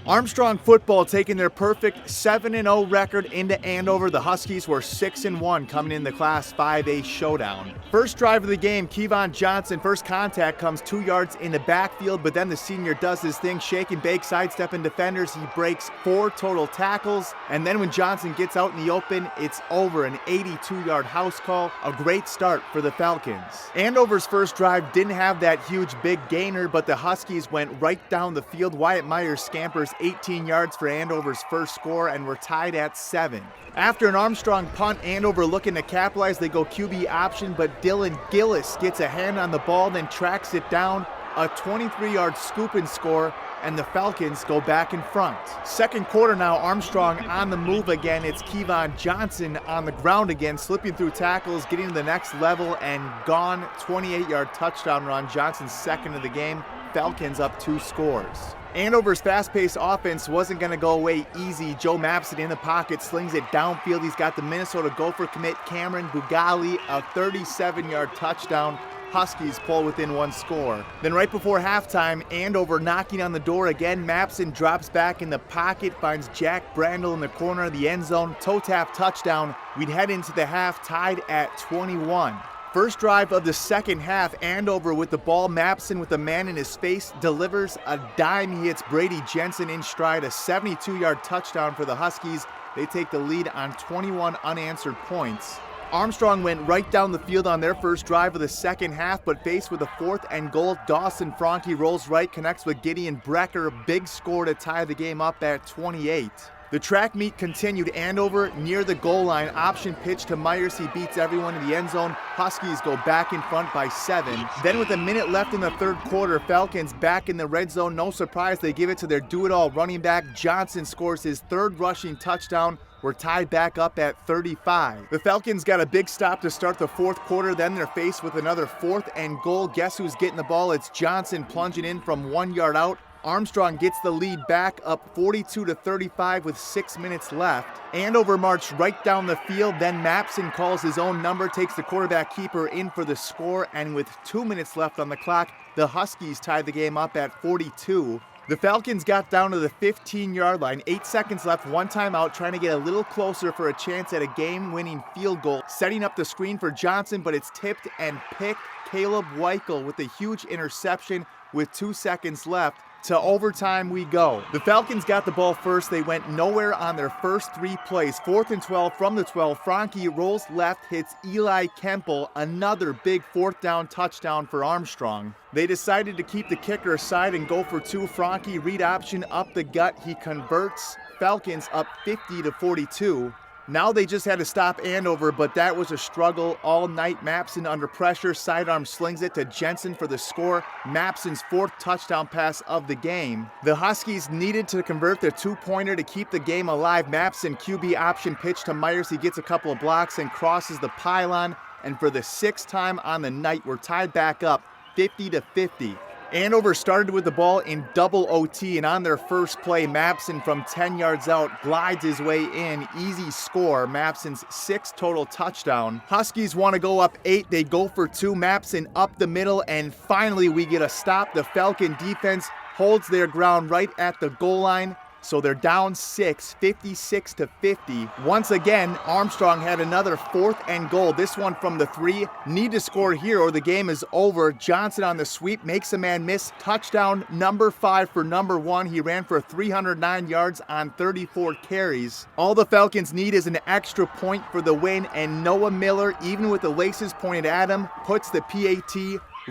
Armstrong football taking their perfect 7-0 record into Andover. The Huskies were 6-1 coming in the Class 5A showdown. First drive of the game, Kevon Johnson, first contact comes 2 yards in the backfield, but then the senior does his thing, shake and bake, sidestepping defenders. He breaks 4 total tackles, and then when Johnson gets out in the open, it's over, an 82-yard house call. A great start for the Falcons. Andover's first drive didn't have that huge big gainer, but the Huskies went right down the field. Wyatt Myers scampers 18 yards for Andover's first score, and we're tied at 7. After an Armstrong punt, Andover looking to capitalize. They go QB option, but Dylan Gillis gets a hand on the ball, then tracks it down. A 23-yard scoop and score, and the Falcons go back in front. Second quarter now, Armstrong on the move again. It's Kevon Johnson on the ground again, slipping through tackles, getting to the next level, and gone. 28-yard touchdown run, Johnson's second of the game. Falcons up 2 scores. Andover's fast-paced offense wasn't going to go away easy. Joe Mapson in the pocket, slings it downfield. He's got the Minnesota Gopher commit Cameron Bugali, a 37-yard touchdown. Huskies pull within 1 score. Then right before halftime, Andover knocking on the door again. Mapson drops back in the pocket, finds Jack Brandel in the corner of the end zone. Toe tap touchdown. We'd head into the half tied at 21. First drive of the second half, Andover with the ball. Mapson with a man in his face delivers a dime. He hits Brady Jensen in stride, a 72-yard touchdown for the Huskies. They take the lead on 21 unanswered points. Armstrong went right down the field on their first drive of the second half, but faced with a 4th and goal, Dawson Franke rolls right, connects with Gideon Brecker. Big score to tie the game up at 28. The track meet continued. Andover near the goal line. Option pitch to Myers. He beats everyone in the end zone. Huskies go back in front by 7. Then with a minute left in the third quarter, Falcons back in the red zone. No surprise, they give it to their do-it-all running back. Johnson scores his 3rd rushing touchdown. We're tied back up at 35. The Falcons got a big stop to start the fourth quarter. Then they're faced with another 4th and goal. Guess who's getting the ball? It's Johnson plunging in from 1 yard out. Armstrong gets the lead back up 42-35 with 6 minutes left. Andover marched right down the field. Then Mapson calls his own number, takes the quarterback keeper in for the score, and with 2 minutes left on the clock, the Huskies tied the game up at 42. The Falcons got down to the 15-yard line, 8 seconds left, 1 timeout, trying to get a little closer for a chance at a game-winning field goal. Setting up the screen for Johnson, but it's tipped and picked. Caleb Weichel with a huge interception with 2 seconds left. To overtime we go. The Falcons got the ball first. They went nowhere on their first 3 plays. 4th and 12 from the 12. Franke rolls left, hits Eli Kemple. Another big 4th down touchdown for Armstrong. They decided to keep the kicker aside and go for 2. Franke read option up the gut. He converts. Falcons up 50-42. Now they just had to stop Andover, but that was a struggle all night. Mapson under pressure, sidearm slings it to Jensen for the score. Mapson's 4th touchdown pass of the game. The Huskies needed to convert their 2-pointer to keep the game alive. Mapson QB option pitch to Myers. He gets a couple of blocks and crosses the pylon. And for the 6th time on the night, we're tied back up 50-50. Andover started with the ball in double OT, and on their first play, Mapson from 10 yards out glides his way in. Easy score, Mapson's 6th total touchdown. Huskies want to go up 8. They go for 2. Mapson up the middle, and finally we get a stop. The Falcon defense holds their ground right at the goal line. So they're down 6, 56-50. Once again, Armstrong had another 4th and goal. This one from the 3. Need to score here or the game is over. Johnson on the sweep, makes a man miss. Touchdown number 5 for number 1. He ran for 309 yards on 34 carries. All the Falcons need is an extra point for the win, and Noah Miller, even with the laces pointed at him, puts the PAT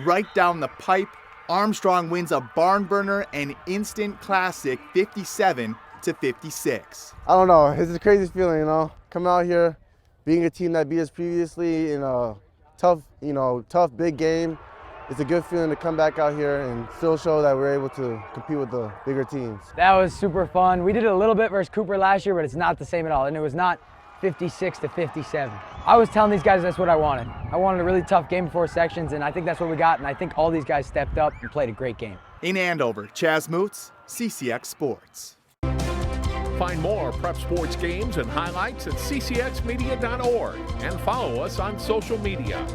right down the pipe. Armstrong wins a barn burner and instant classic 57-56. I don't know, it's a crazy feeling, coming out here, being a team that beat us previously in a tough big game. It's a good feeling to come back out here and still show that we're able to compete with the bigger teams. That was super fun. We did it a little bit versus Cooper last year, but it's not the same at all, and it was not 56-57. I was telling these guys that's what I wanted. I wanted a really tough game before sections, and I think that's what we got, and I think all these guys stepped up and played a great game. In Andover, Chaz Moots, CCX Sports. Find more prep sports games and highlights at ccxmedia.org and follow us on social media.